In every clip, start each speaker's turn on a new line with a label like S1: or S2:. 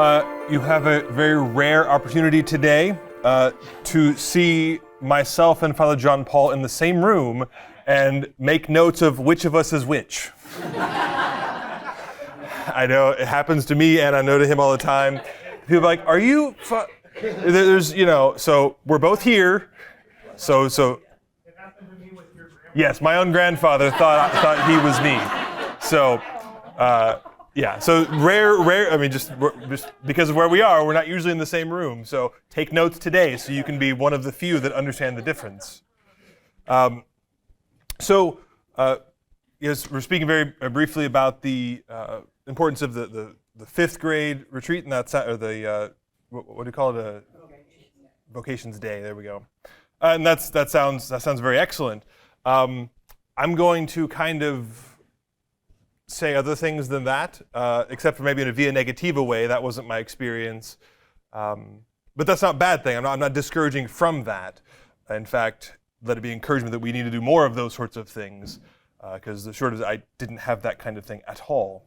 S1: You have a very rare opportunity today to see myself and Father John Paul in the same room and make notes of which of us is which. I know it happens to me, and I know to him all the time. People are like, "Are you?" There's, so we're both here. So. It happened to me with your grandma. Yes, my own grandfather thought he was me. So. Yeah, so rare. I mean, just because of where we are, we're not usually in the same room. So take notes today, so you can be one of the few that understand the difference. Yes, we're speaking very briefly about the importance of the fifth grade retreat, and that's or the what do you call it? A vocations day. There we go. And that sounds very excellent. I'm going to kind of say other things than that, except for maybe in a via negativa way. That wasn't my experience. But that's not a bad thing. I'm not discouraging from that. In fact, let it be encouragement that we need to do more of those sorts of things, because the short of it, I didn't have that kind of thing at all.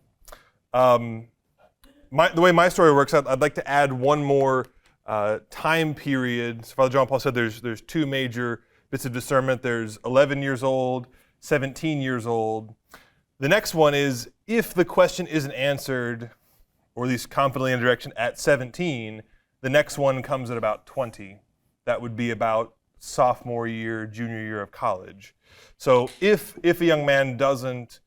S1: The way my story works out, I'd like to add one more time period. So Father John Paul said there's two major bits of discernment. There's 11 years old, 17 years old. The next one is, if the question isn't answered, or at least confidently in direction, at 17, the next one comes at about 20. That would be about sophomore year, junior year of college. So if a young man doesn't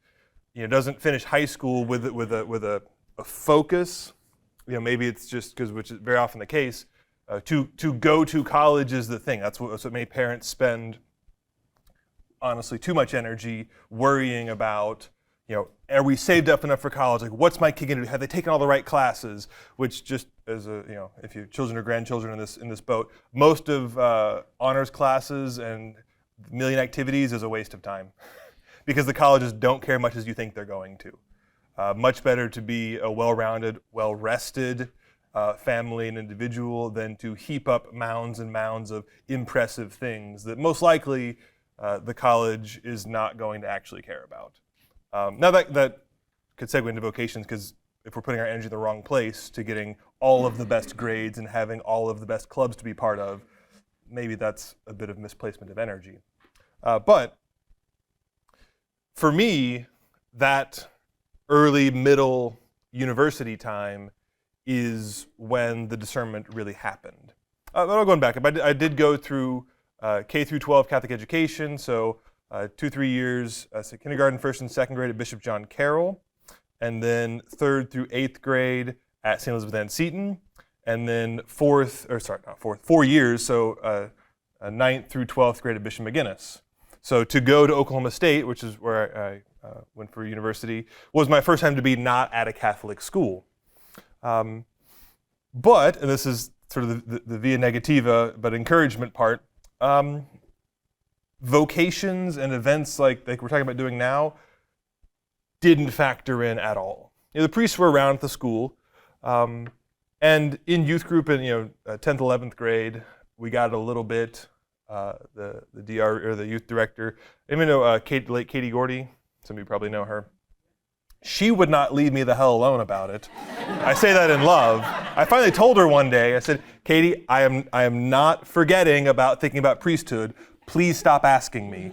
S1: finish high school with a focus, maybe it's just because, which is very often the case, to go to college is the thing. That's what many parents spend, honestly, too much energy worrying about. Are we saved up enough for college? Like, what's my kid going to do? Have they taken all the right classes? Which, just as if you have children or grandchildren in this boat, most of honors classes and million activities is a waste of time, because the colleges don't care much as you think they're going to. Much better to be a well-rounded, well-rested family and individual than to heap up mounds and mounds of impressive things that most likely the college is not going to actually care about. Now that could segue into vocations, because if we're putting our energy in the wrong place to getting all of the best grades and having all of the best clubs to be part of, maybe that's a bit of misplacement of energy. But for me, that early, middle university time is when the discernment really happened. But I'll go back. I did go through K through 12 Catholic education, so 2-3 years, so kindergarten, first and second grade at Bishop John Carroll, and then 3rd through 8th grade at St. Elizabeth Ann Seton, and then 4 years, so 9th through 12th grade at Bishop McGinnis. So to go to Oklahoma State, which is where I went for university, was my first time to be not at a Catholic school. But, and this is sort of the via negativa, but encouragement part, vocations and events like we're talking about doing now didn't factor in at all. The priests were around at the school, and in youth group in 10th, 11th grade, we got a little bit. The DR or the youth director, even though late Katie Gordy, some of you probably know her. She would not leave me the hell alone about it. I say that in love. I finally told her one day. I said, "Katie, I am not forgetting about thinking about priesthood. Please stop asking me,"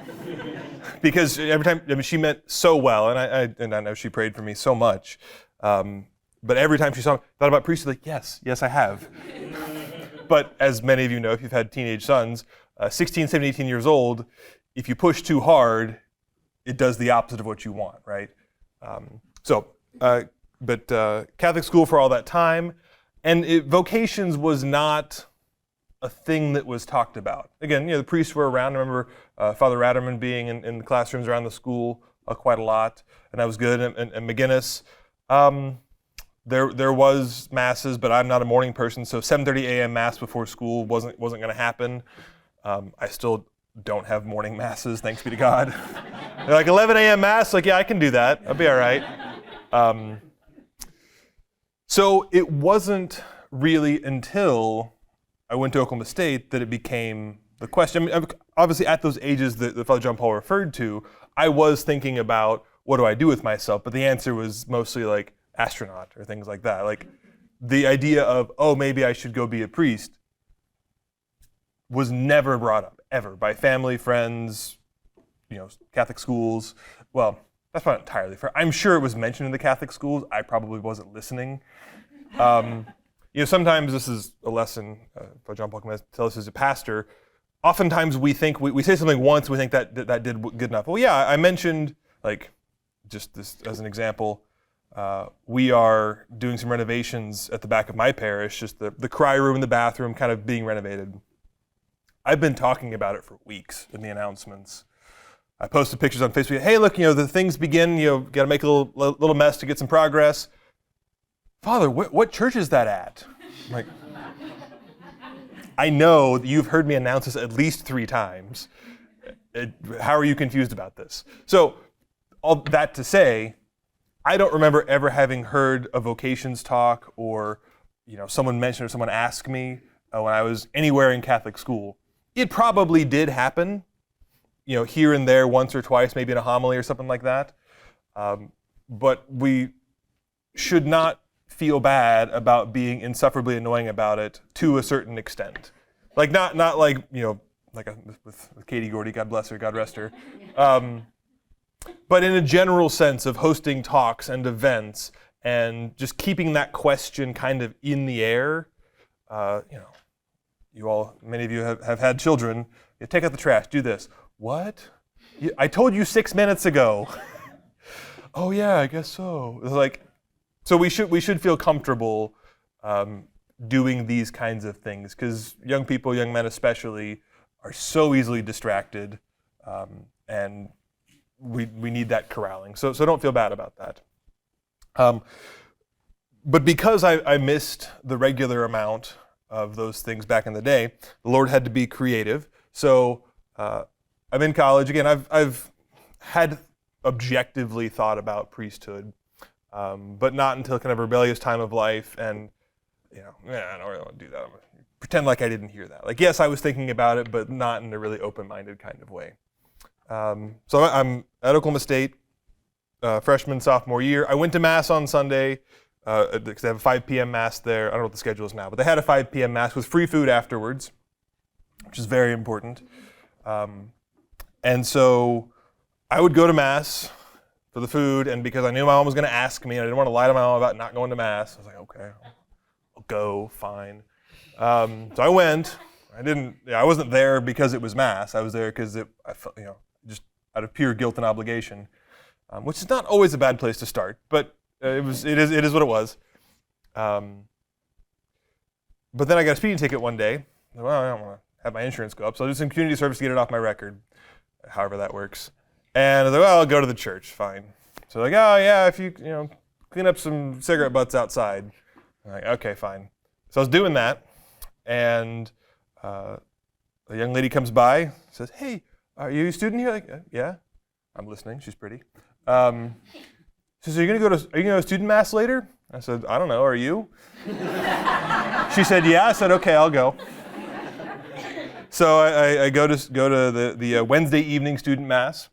S1: because every time, she meant so well, and I know she prayed for me so much. But every time she thought about priesthood, like, yes, I have. But as many of you know, if you've had teenage sons, 16, 17, 18 years old, if you push too hard, it does the opposite of what you want, right? But Catholic school for all that time, and vocations was not a thing that was talked about. Again, the priests were around. I remember Father Ratterman being in the classrooms around the school quite a lot, and that was good. And McGinnis, there was masses, but I'm not a morning person, so 7:30 a.m. mass before school wasn't going to happen. I still don't have morning masses, thanks be to God. They're like 11 a.m. mass, like, yeah, I can do that. I'll be all right. So it wasn't really until I went to Oklahoma State that it became the question. I mean, obviously, at those ages that Father John Paul referred to, I was thinking about what do I do with myself, but the answer was mostly like astronaut or things like that. Like the idea of, oh, maybe I should go be a priest was never brought up, ever, by family, friends, Catholic schools. Well, that's not entirely fair. I'm sure it was mentioned in the Catholic schools. I probably wasn't listening. Sometimes this is a lesson by John Paul can tell us as a pastor. Oftentimes we think, we say something once, we think that did good enough. Well, yeah, I mentioned, just this as an example, we are doing some renovations at the back of my parish, just the cry room and the bathroom kind of being renovated. I've been talking about it for weeks in the announcements. I posted pictures on Facebook. Hey, look, the things begin, got to make a little mess to get some progress. Father, what church is that at? I'm like, I know that you've heard me announce this at least 3 times. How are you confused about this? So, all that to say, I don't remember ever having heard a vocations talk or, someone mention or someone ask me when I was anywhere in Catholic school. It probably did happen, here and there once or twice, maybe in a homily or something like that. But we should not feel bad about being insufferably annoying about it to a certain extent. Not like, with Katie Gordy, God bless her, God rest her. But in a general sense of hosting talks and events and just keeping that question kind of in the air. Many of you have had children. You take out the trash, do this. What? I told you 6 minutes ago. Oh yeah, I guess so. It's so we should feel comfortable doing these kinds of things because young people, young men especially, are so easily distracted, and we need that corralling. So don't feel bad about that. But because I missed the regular amount of those things back in the day, the Lord had to be creative. So I'm in college again. I've had objectively thought about priesthood, but not until kind of a rebellious time of life. And I don't really want to do that. I'm gonna pretend like I didn't hear that. Yes, I was thinking about it, but not in a really open-minded kind of way. So I'm at Oklahoma State, freshman, sophomore year. I went to Mass on Sunday, because they have a 5 p.m. Mass there. I don't know what the schedule is now, but they had a 5 p.m. Mass with free food afterwards, which is very important. And so I would go to Mass for the food, and because I knew my mom was going to ask me, and I didn't want to lie to my mom about not going to Mass, I was like, okay, I'll go, fine. So I went. I wasn't there because it was Mass. I was there because I felt, just out of pure guilt and obligation, which is not always a bad place to start, but it is what it was. But then I got a speeding ticket one day. Well, I don't want to have my insurance go up, so I'll do some community service to get it off my record, however that works. And I was like, well, I'll go to the church, fine. So oh yeah, if you clean up some cigarette butts outside. I'm like, okay, fine. So I was doing that, and a young lady comes by, says, hey, are you a student here? Yeah, I'm listening. She's pretty. She says, are you going to go to student mass later? I said, I don't know. Are you? She said, yeah. I said, okay, I'll go. So I go to the Wednesday evening student mass.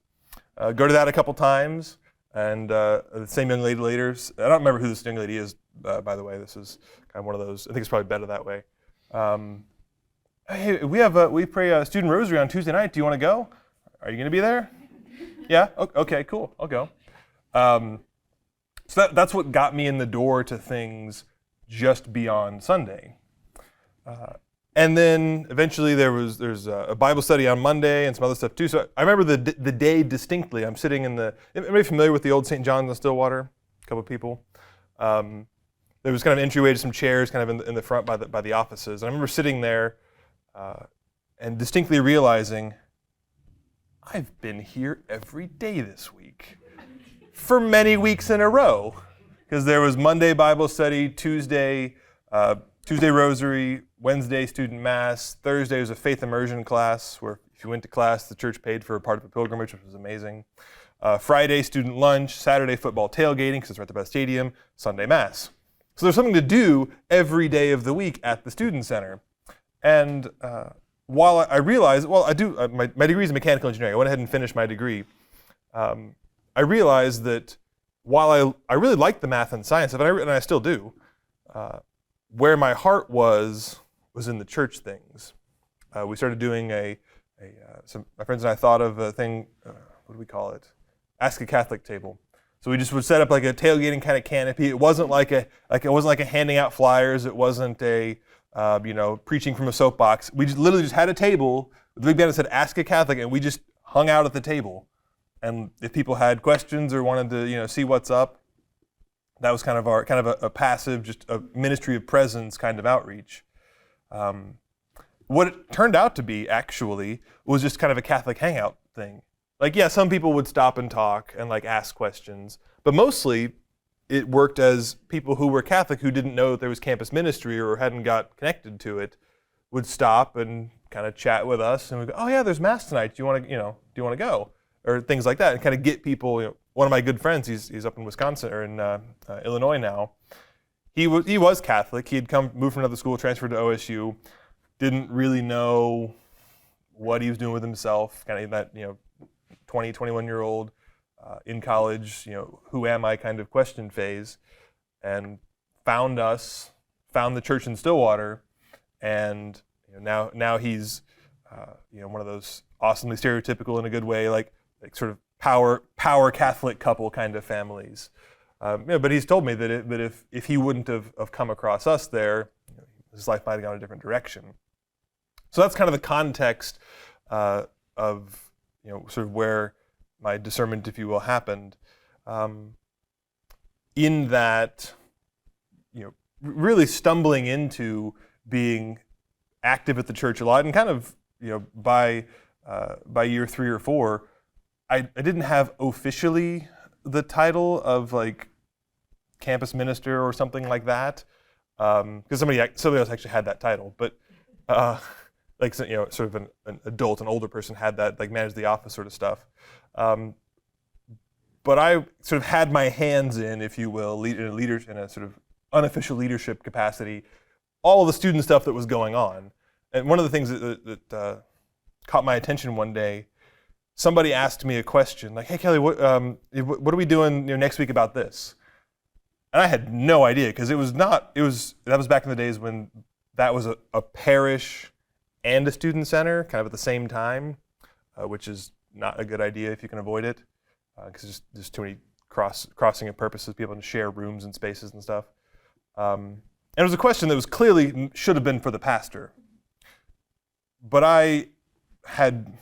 S1: Go to that a couple times, and the same young lady later. I don't remember who this young lady is, by the way. This is kind of one of those. I think it's probably better that way. Hey, we pray a student rosary on Tuesday night. Do you want to go? Are you going to be there? Yeah. Okay. Cool. I'll go. So that's what got me in the door to things just beyond Sunday. And then eventually there's a Bible study on Monday and some other stuff too. So I remember the day distinctly. I'm sitting anybody familiar with the old St. John's in Stillwater? A couple of people. There was kind of an entryway to some chairs kind of in the front by the offices. And I remember sitting there and distinctly realizing, I've been here every day this week for many weeks in a row. Because there was Monday Bible study, Tuesday rosary, Wednesday student mass, Thursday was a faith immersion class where if you went to class, the church paid for a part of a pilgrimage, which was amazing. Friday student lunch, Saturday football tailgating because it's right there by the stadium, Sunday mass. So there's something to do every day of the week at the student center. And while I realized, I do, my degree is in mechanical engineering. I went ahead and finished my degree. I realized that while I really liked the math and science, and I still do, where my heart was in the church things. We started doing my friends and I thought of a thing, what do we call it? Ask a Catholic table. So we just would set up like a tailgating kind of canopy. It wasn't like a handing out flyers. It wasn't a preaching from a soapbox. We just literally just had a table with a big banner that said "Ask a Catholic," and we just hung out at the table. And if people had questions or wanted to see what's up, that was kind of a passive, just a ministry of presence kind of outreach. What it turned out to be actually was just kind of a Catholic hangout thing. Like, yeah, some people would stop and talk and like ask questions, but mostly it worked as people who were Catholic who didn't know that there was campus ministry or hadn't got connected to it would stop and kind of chat with us, and we'd go, "Oh yeah, there's mass tonight. Do you want to go?" Or things like that, and kind of get people. One of my good friends, he's up in Wisconsin or in Illinois now. He was Catholic. He had moved from another school, transferred to OSU. Didn't really know what he was doing with himself. Kind of that 20, 21-year-old in college, who am I kind of question phase, and found the church in Stillwater, and now he's one of those awesomely stereotypical in a good way, like sort of power Catholic couple kind of families. But he's told me that if he wouldn't have come across us there, his life might have gone a different direction. So that's kind of the context of sort of where my discernment, if you will, happened. In that, really stumbling into being active at the church a lot, and kind of, by year 3 or 4, I didn't have officially the title of like campus minister or something like that, because somebody else actually had that title, but sort of an adult, an older person had that, like managed the office sort of stuff. But I sort of had my hands in, if you will, in a sort of unofficial leadership capacity, all of the student stuff that was going on. And one of the things that caught my attention one day, somebody asked me a question, like, "Hey Kelly, what are we doing next week about this?" And I had no idea, because that was back in the days when that was a parish and a student center kind of at the same time, which is not a good idea if you can avoid it, because there's too many crossing of purposes, people to share rooms and spaces and stuff. And it was a question that was clearly should have been for the pastor. But I had,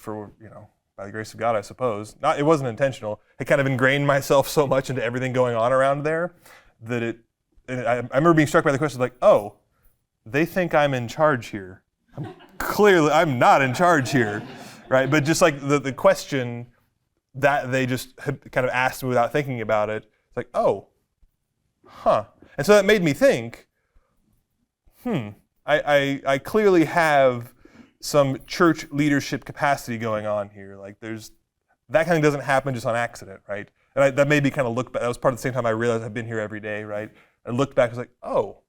S1: by the grace of God, I suppose, it wasn't intentional, I kind of ingrained myself so much into everything going on around there that I remember being struck by the question, like, oh, they think I'm in charge here. Clearly, I'm not in charge here, right? But just like the question that they just had kind of asked me without thinking about it, it's like, oh, huh. And so that made me think, I clearly have some church leadership capacity going on here. Like that kind of doesn't happen just on accident, right? And that made me kind of look back. That was part of the same time I realized I've been here every day, right? I looked back, I was like, oh,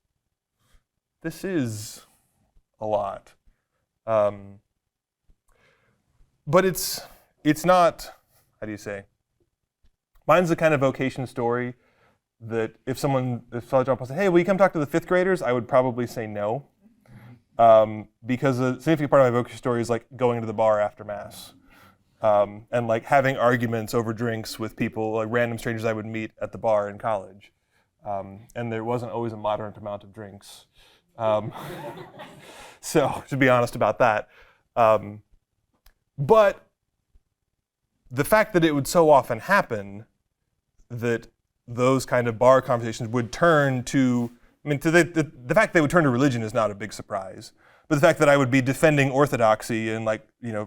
S1: this is a lot. But it's not, how do you say? Mine's the kind of vocation story that if Father John Paul said, "Hey, will you come talk to the 5th graders?" I would probably say no. Because a significant part of my vocation story is like going to the bar after Mass. And like having arguments over drinks with people, like random strangers I would meet at the bar in college. And there wasn't always a moderate amount of drinks. So, to be honest about that. But the fact that it would so often happen that those kind of bar conversations would turn to, the fact they would turn to religion is not a big surprise. But the fact that I would be defending orthodoxy and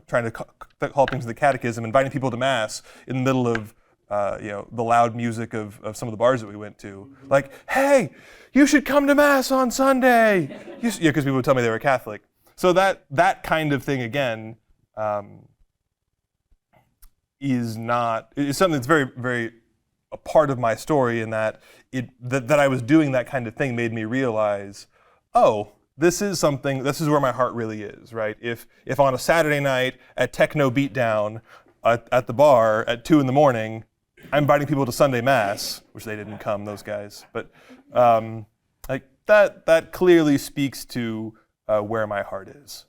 S1: trying to call things to the catechism, inviting people to Mass in the middle of the loud music of some of the bars that we went to. Like, "Hey, you should come to Mass on Sunday." Because people would tell me they were Catholic. So that kind of thing, again, is something that's very, very a part of my story, in that that I was doing that kind of thing made me realize, oh, this is where my heart really is, right? If on a Saturday night at Techno Beatdown at the bar at 2 a.m, I'm inviting people to Sunday Mass, which they didn't come, those guys, but that clearly speaks to where my heart is.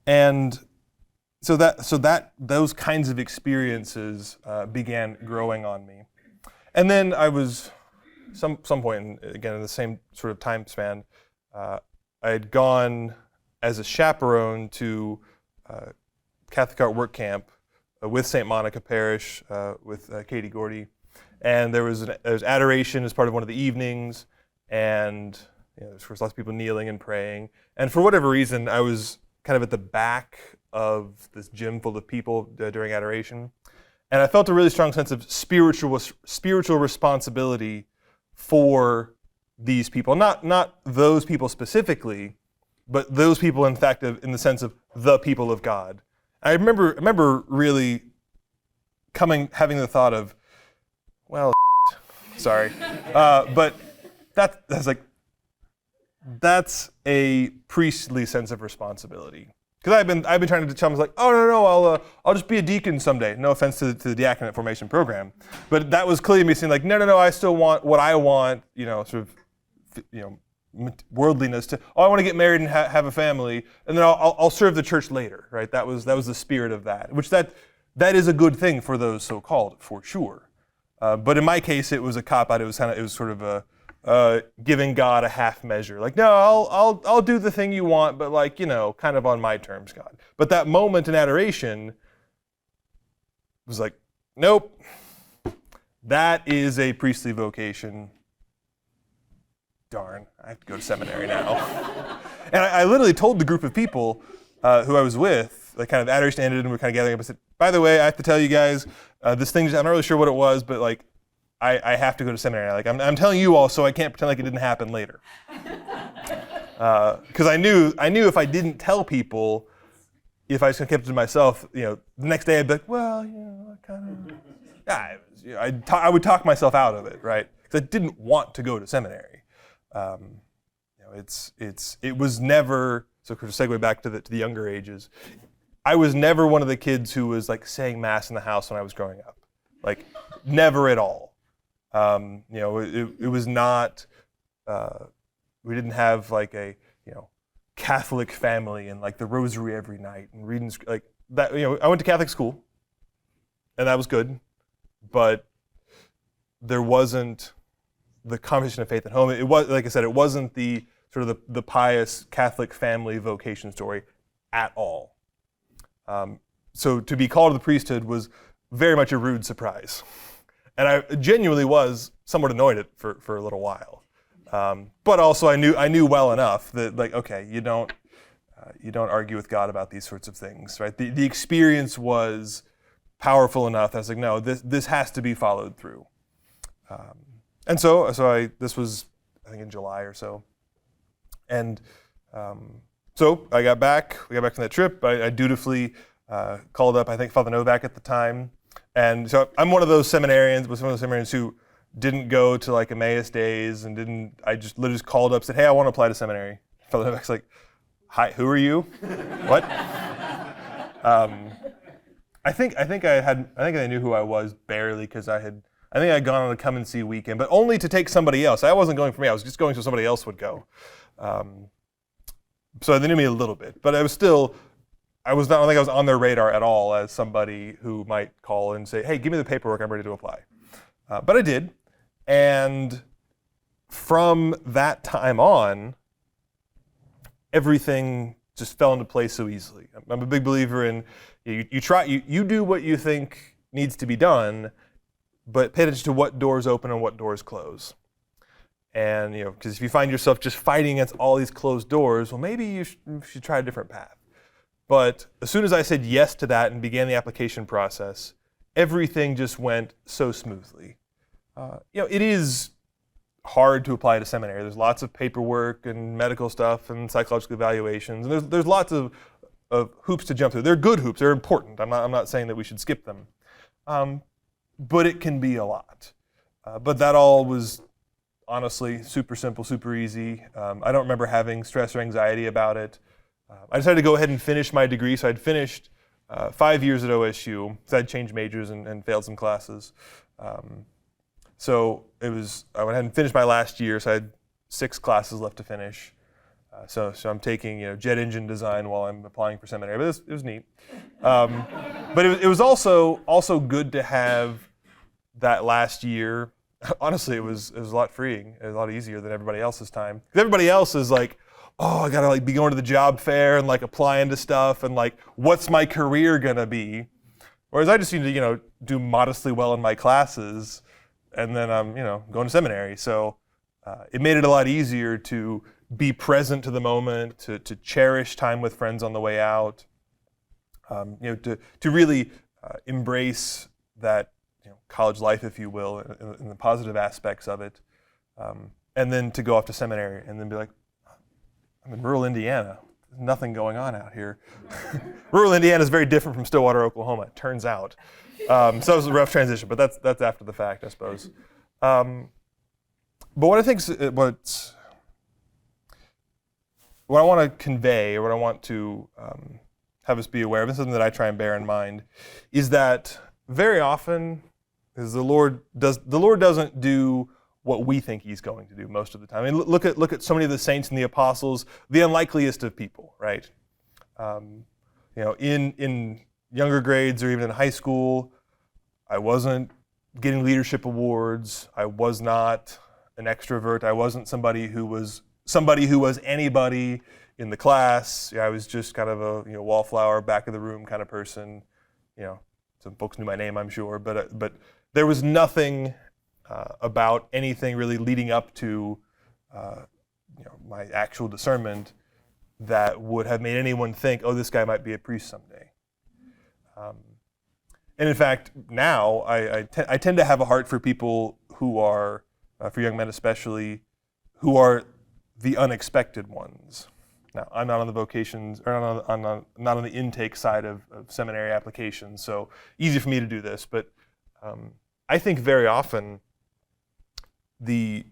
S1: And so those kinds of experiences began growing on me. And then I was, some point, again, in the same sort of time span, I had gone as a chaperone to Catholic Art Work Camp with St. Monica Parish, with Katie Gordy. And there was adoration as part of one of the evenings, and there was lots of people kneeling and praying. And for whatever reason, I was kind of at the back of this gym full of people during adoration. And I felt a really strong sense of spiritual responsibility for these people. Not those people specifically, but those people, in fact, in the sense of the people of God. I remember really having the thought of, well, sorry, but that's a priestly sense of responsibility. Because I've been trying to tell them, oh no, I'll just be a deacon someday. No offense to the diaconate formation program, but that was clearly me saying no, I still want what I want, worldliness to. Oh, I want to get married and have a family, and then I'll serve the church later, right? That was the spirit of that, which that is a good thing for those so-called, for sure. But in my case, it was a cop-out. It was sort of a giving God a half measure. No, I'll do the thing you want, but kind of on my terms, God. But that moment in adoration was nope, that is a priestly vocation. Darn, I have to go to seminary now. And I literally told the group of people who I was with, kind of adoration ended and we're kind of gathering up. I said, by the way, I have to tell you guys, this thing, I'm not really sure what it was, but I have to go to seminary. I'm telling you all, so I can't pretend like it didn't happen later. Because I knew if I didn't tell people, if I just kept it to myself, the next day I'd be well, I kind of, I would talk myself out of it, right? Because I didn't want to go to seminary. It was never, so to segue back to the younger ages, I was never one of the kids who was saying mass in the house when I was growing up. Never at all. It was not, we didn't have a Catholic family and the rosary every night and reading that. I went to Catholic school and that was good, but there wasn't the conversation of faith at home. It was, like I said, it wasn't the sort of the pious Catholic family vocation story at all. So to be called to the priesthood was very much a rude surprise. And I genuinely was somewhat annoyed at for a little while. But also I knew well enough that okay, you don't argue with God about these sorts of things, right? The experience was powerful enough. I was no, this has to be followed through. And so this was, I think, in July or so. And so we got back from that trip. I dutifully called up, I think, Father Novak at the time. And so I'm one of those seminarians who didn't go to Emmaus days and I just literally called up, said, hey, I want to apply to seminary. Father Novak's hi, who are you? What? I think I knew who I was barely because I think I'd gone on a come and see weekend, but only to take somebody else. I wasn't going for me. I was just going so somebody else would go. So they knew me a little bit, but I don't think I was on their radar at all as somebody who might call and say, hey, give me the paperwork, I'm ready to apply. But I did. And from that time on, everything just fell into place so easily. I'm a big believer in you do what you think needs to be done, but pay attention to what doors open and what doors close. And because if you find yourself just fighting against all these closed doors, well, maybe you should try a different path. But as soon as I said yes to that and began the application process, everything just went so smoothly. It is hard to apply to seminary. There's lots of paperwork and medical stuff and psychological evaluations, and there's lots of hoops to jump through. They're good hoops. They're important. I'm not saying that we should skip them, but it can be a lot. But that all was honestly super simple, super easy. I don't remember having stress or anxiety about it. I decided to go ahead and finish my degree, so I'd finished 5 years at OSU, so I'd changed majors and failed some classes. So I went ahead and finished my last year, so I had 6 classes left to finish. So I'm taking jet engine design while I'm applying for seminary, but it was neat. But it was also good to have that last year. Honestly, it was a lot freeing. It was a lot easier than everybody else's time. 'Cause everybody else is like, oh, I gotta be going to the job fair and applying to stuff and what's my career gonna be? Whereas I just need to do modestly well in my classes, and then I'm going to seminary. So it made it a lot easier to be present to the moment, to cherish time with friends on the way out, to really embrace that college life, if you will, in the positive aspects of it, and then to go off to seminary and then be like, I'm in rural Indiana. There's nothing going on out here. Rural Indiana is very different from Stillwater, Oklahoma, it turns out. So it was a rough transition, but that's after the fact, I suppose. But what I think what I want to convey, or what I want to have us be aware of, and something that I try and bear in mind, is that very often, the Lord doesn't do what we think He's going to do most of the time. I mean, look at so many of the saints and the apostles, the unlikeliest of people, right? In younger grades or even in high school, I wasn't getting leadership awards. I was not an extrovert. I wasn't somebody who was anybody in the class. I was just kind of a wallflower, back of the room kind of person. Some folks knew my name, I'm sure, but there was nothing about anything really leading up to my actual discernment that would have made anyone think, oh, this guy might be a priest someday. And in fact, now I tend to have a heart for people who are, for young men especially, who are the unexpected ones. Now, I'm not on the vocations, or not on the intake side of seminary applications, so easy for me to do this. But I think very often the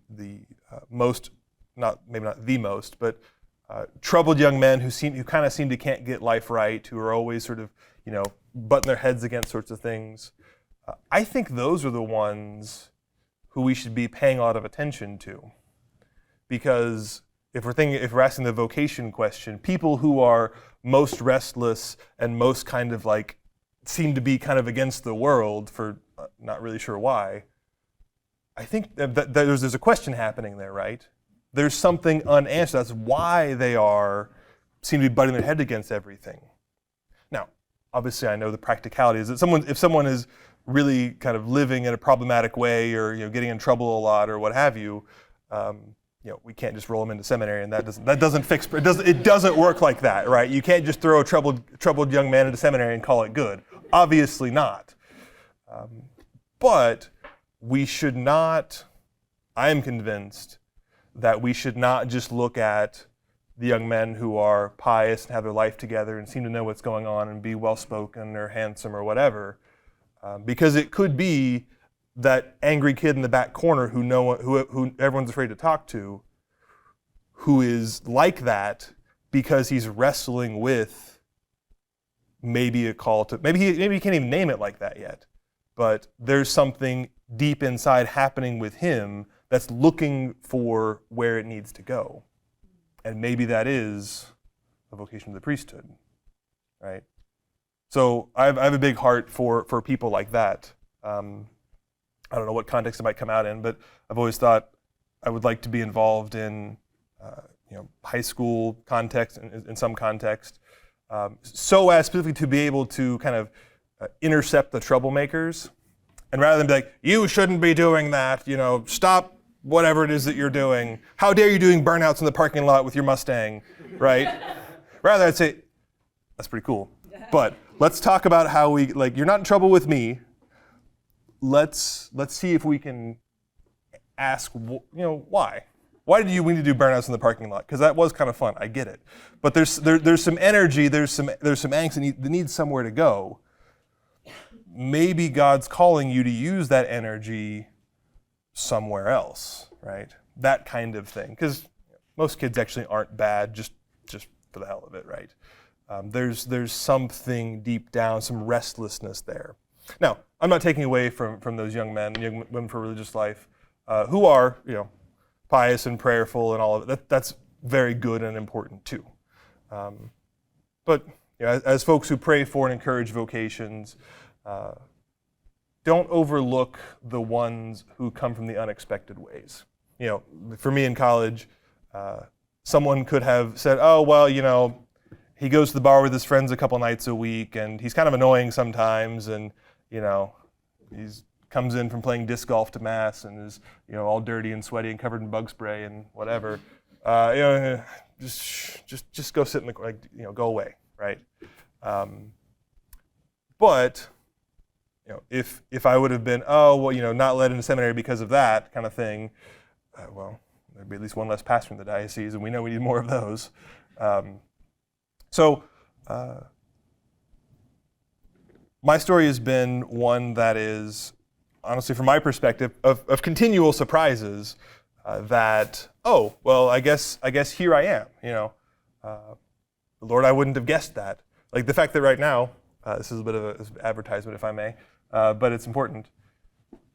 S1: most, maybe not the most, but troubled young men who kind of seem to can't get life right, who are always sort of butting their heads against sorts of things. I think those are the ones who we should be paying a lot of attention to, because if we're asking the vocation question, people who are most restless and most kind of seem to be kind of against the world for not really sure why, I think that there's a question happening there, right? There's something unanswered. That's why they seem to be butting their head against everything. Now, obviously, I know the practicality is that if someone is really kind of living in a problematic way, or getting in trouble a lot, or what have you, we can't just roll them into seminary, and that doesn't work like that, right? You can't just throw a troubled young man into seminary and call it good. Obviously not. But we should not. I am convinced that we should not just look at the young men who are pious and have their life together and seem to know what's going on and be well-spoken or handsome or whatever, because it could be that angry kid in the back corner who everyone's afraid to talk to, who is like that because he's wrestling with maybe a call to, maybe he can't even name it like that yet, but there's something deep inside happening with him that's looking for where it needs to go. And maybe that is a vocation of the priesthood, right? So I have a big heart for people like that. I don't know what context it might come out in, but I've always thought I would like to be involved in high school context, in some context, so as specifically to be able to kind of intercept the troublemakers, and rather than be like, you shouldn't be doing that, stop whatever it is that you're doing. How dare you doing burnouts in the parking lot with your Mustang, right? Rather, I'd say, that's pretty cool, but let's talk about how we, you're not in trouble with me. Let's see if we can ask, why? Why did we need to do burnouts in the parking lot? Because that was kind of fun. I get it, but there's some energy, there's some angst that needs somewhere to go. Maybe God's calling you to use that energy somewhere else, right? That kind of thing. Because most kids actually aren't bad just for the hell of it, right? There's something deep down, some restlessness there. Now, I'm not taking away from those young men, young women for religious life, who are, pious and prayerful and all of it. That's very good and important too. But as folks who pray for and encourage vocations, don't overlook the ones who come from the unexpected ways. For me in college, someone could have said, oh, well, he goes to the bar with his friends a couple nights a week, and he's kind of annoying sometimes, and, he comes in from playing disc golf to mass and is, all dirty and sweaty and covered in bug spray and whatever. Just go sit in the, go away, right? But if I would have been, not led into seminary because of that kind of thing, well, there'd be at least one less pastor in the diocese, and we know we need more of those. So my story has been one that is, honestly, from my perspective, of continual surprises. That, I guess here I am. Lord, I wouldn't have guessed that. Like the fact that right now, this is a bit of an advertisement, if I may, but it's important.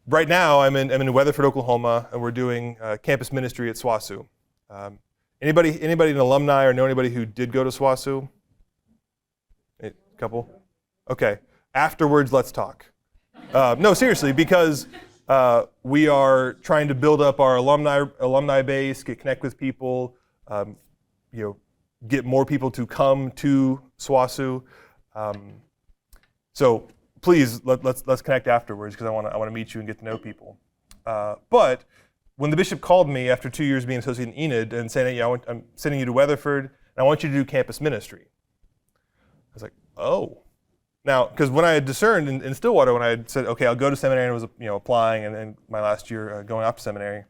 S1: Right now, I'm in Weatherford, Oklahoma, and we're doing campus ministry at SWASU. Anybody an alumni or know anybody who did go to SWASU? A couple? Okay. Afterwards, let's talk. No, seriously, because we are trying to build up our alumni base, connect with people, get more people to come to SWASU. So please let's connect afterwards because I want to meet you and get to know people. But when the bishop called me after 2 years being associate in Enid and saying, I'm sending you to Weatherford and I want you to do campus ministry, I was like, oh. Now, because when I had discerned in Stillwater, when I had said, okay, I'll go to seminary and was applying, and then my last year going off to seminary,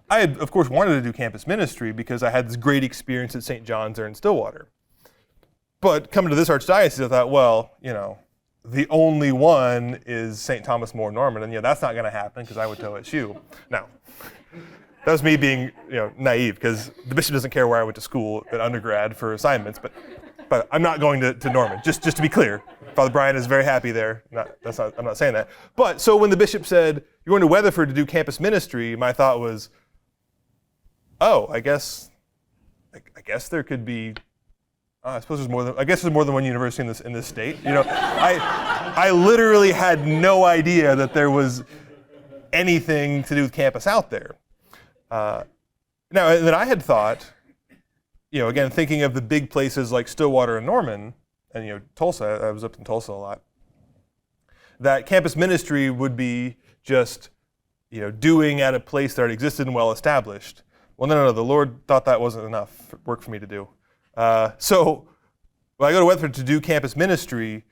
S1: I had, of course, wanted to do campus ministry because I had this great experience at St. John's there in Stillwater. But coming to this archdiocese, I thought, well, the only one is St. Thomas More Norman, and that's not going to happen because I went to OSU. Now, that was me being naive because the bishop doesn't care where I went to school at undergrad for assignments, but I'm not going to Norman, just to be clear. Father Brian is very happy there. I'm not saying that. But so when the bishop said, you're going to Weatherford to do campus ministry, my thought was, I guess there could be, I suppose there's more than one university in this state. I literally had no idea that there was anything to do with campus out there. Now, and then I had thought, again, thinking of the big places like Stillwater and Norman, and Tulsa, I was up in Tulsa a lot, that campus ministry would be just, doing at a place that already existed and well established. Well, no, the Lord thought that wasn't enough work for me to do. So when I go to Weatherford to do campus ministry,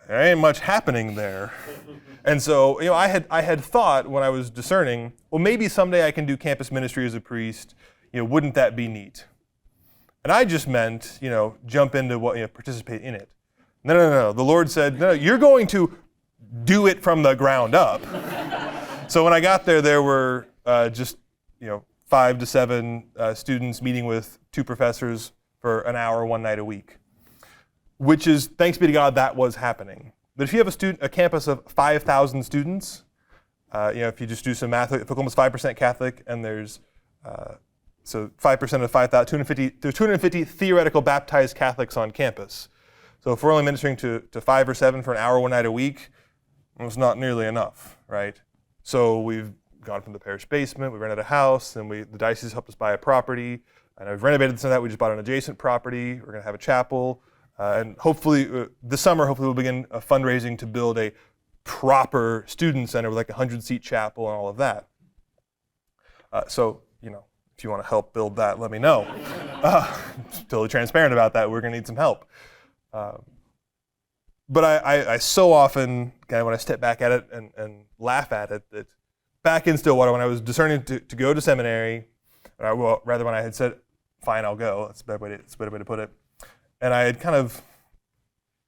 S1: there ain't much happening there. And so, I had thought when I was discerning, well, maybe someday I can do campus ministry as a priest. Wouldn't that be neat? And I just meant, jump into participate in it. No. The Lord said, no, you're going to do it from the ground up. So when I got there were just, 5 to 7 students meeting with 2 professors for an hour, one night a week, which is, thanks be to God, that was happening. But if you have a campus of 5,000 students, if you just do some math, if Oklahoma's 5% Catholic, and there's so 5% of 5,000, there's 250 theoretical baptized Catholics on campus. So if we're only ministering to 5 or 7 for an hour, one night a week, it's not nearly enough, right? So we've gone from the parish basement, we rented a house, and the diocese helped us buy a property, and I've renovated this and that. We just bought an adjacent property. We're going to have a chapel, and hopefully this summer, we'll begin fundraising to build a proper student center with like a 100-seat chapel and all of that. So, if you want to help build that, let me know. Totally transparent about that. We're going to need some help. But I so often, when I step back at it and laugh at it, that back in Stillwater, when I was discerning to go to seminary, rather when I had said, fine, I'll go. That's a better way to put it. And I had kind of,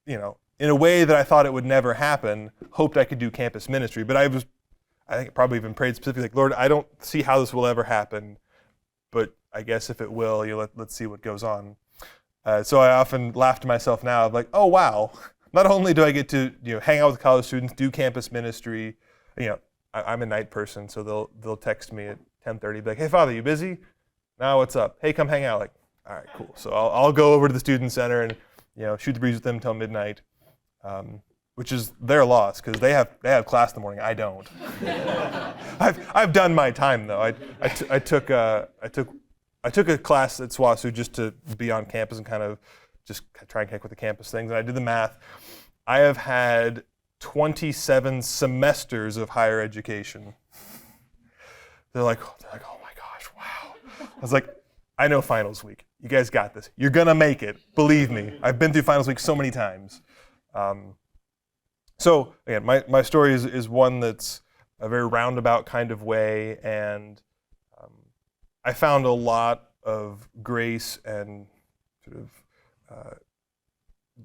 S1: in a way that I thought it would never happen, hoped I could do campus ministry. But I think probably even prayed specifically, like, Lord, I don't see how this will ever happen. But I guess if it will, let's see what goes on. So I often laugh to myself now, like, oh wow, not only do I get to hang out with college students, do campus ministry. I'm a night person, so they'll text me at 10:30, be like, "Hey, Father, you busy? No, what's up? Hey, come hang out." Like, all right, cool. So I'll go over to the student center and shoot the breeze with them until midnight, which is their loss because they have class in the morning. I don't. I've done my time though. I took a class at SWASU just to be on campus and kind of just try and connect with the campus things. And I did the math. I have had 27 semesters of higher education. They're like, oh my gosh, wow. I was like, I know finals week. You guys got this. You're gonna make it. Believe me. I've been through finals week so many times. So again, my story is one that's a very roundabout kind of way, and I found a lot of grace and sort of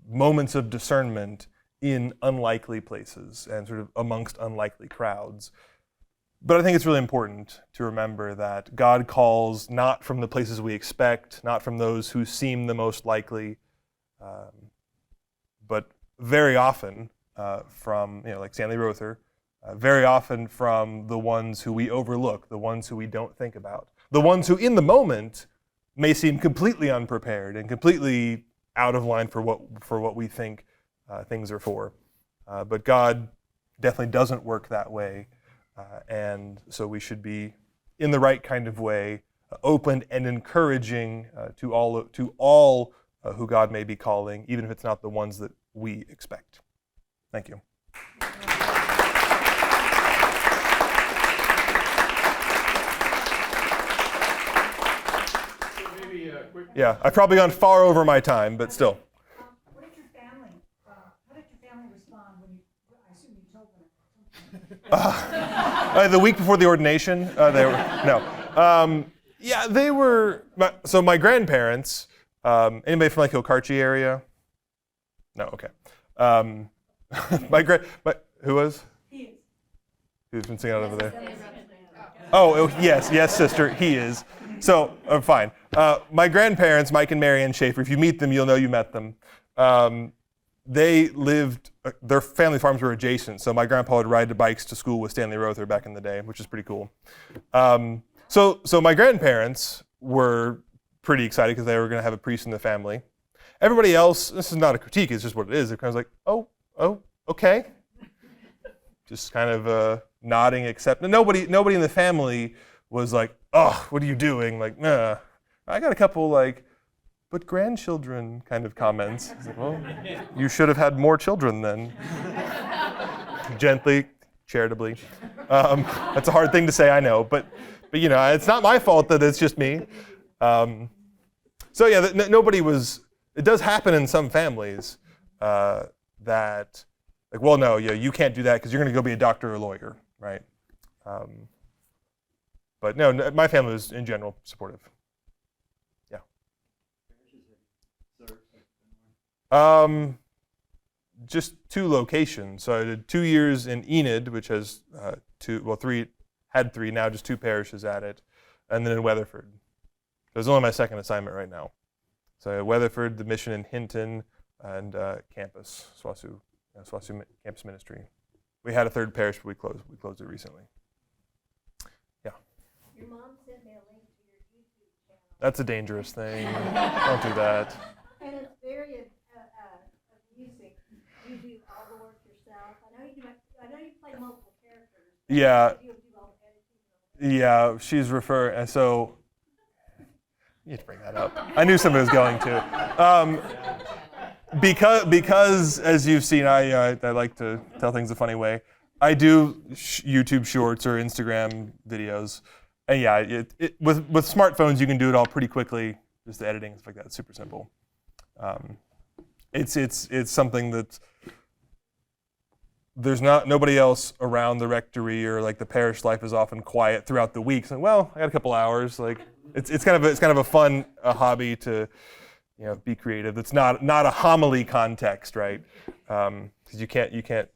S1: moments of discernment in unlikely places and sort of amongst unlikely crowds. But I think it's really important to remember that God calls not from the places we expect, not from those who seem the most likely, but very often from, like Stanley Rother, very often from the ones who we overlook, the ones who we don't think about, the ones who in the moment may seem completely unprepared and completely out of line for what we think things are for. But God definitely doesn't work that way. And so we should be, in the right kind of way, open and encouraging to all who God may be calling, even if it's not the ones that we expect. Thank you. Yeah, I've probably gone far over my time, but still.
S2: What did your family? How did your family respond when you? I assume you told them.
S1: The week before the ordination, they were no. They were. So my grandparents. Anybody from Okarche area? No. Okay. Who was?
S2: He is.
S1: Who's been singing out over there? Oh, yes, sister, he is. So, fine. My grandparents, Mike and Mary Ann Schaefer, if you meet them, you'll know you met them. They lived, their family farms were adjacent, so my grandpa would ride the bikes to school with Stanley Rother back in the day, which is pretty cool. So my grandparents were pretty excited because they were going to have a priest in the family. Everybody else, this is not a critique, it's just what it is. They're kind of like, oh, okay. Just kind of nodding, accept. Nobody in the family was like, oh, what are you doing? Like, nah. I got a couple but grandchildren kind of comments. Like, well, you should have had more children then. Gently, charitably. That's a hard thing to say, I know, but it's not my fault that it's just me. Nobody was. It does happen in some families that, well, no, you can't do that because you're going to go be a doctor or a lawyer, right? But no, my family was in general supportive. Yeah. Just 2 locations. So I did 2 years in Enid, which has 3, now just 2 parishes at it, and then in Weatherford. So it's only my second assignment right now. So Weatherford, the mission in Hinton, and campus, SWASU campus ministry. We had a 3rd parish, but we closed it recently. Yeah.
S2: Your mom sent me a link to your YouTube channel.
S1: That's a dangerous thing. Don't do that.
S2: And it's very amusing. You do all the work yourself. I know you play multiple characters.
S1: Yeah.
S2: You do all the editing.
S1: Yeah, she's referring, and so you need to bring that up. I knew somebody was going to. Because as you've seen, I like to tell things a funny way. I do YouTube shorts or Instagram videos, and with smartphones you can do it all pretty quickly. Just the editing stuff like that, it's super simple. It's something that there's nobody else around the rectory or the parish life is often quiet throughout the week. So I got a couple hours. It's kind of a fun hobby to be creative. It's not a homily context, right? Because you can't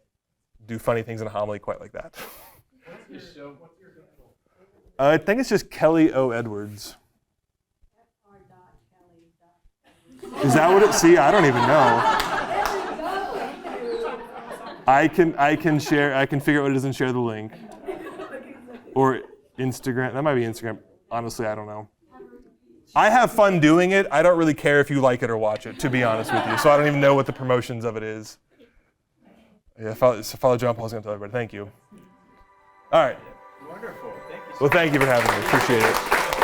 S1: do funny things in a homily quite like that.
S3: What's your show? What's your handle?
S1: I think it's just Kelly O. Edwards. Is that what it? See, I don't even know. I can share. I can figure out what it is and share the link. Or Instagram. That might be Instagram. Honestly, I don't know. I have fun doing it. I don't really care if you like it or watch it, to be honest with you. So I don't even know what the promotions of it is. Yeah, follow John Paul's going to tell everybody. Thank you. All right.
S3: Wonderful. Thank you so
S1: Well, thank you for having me. Appreciate it.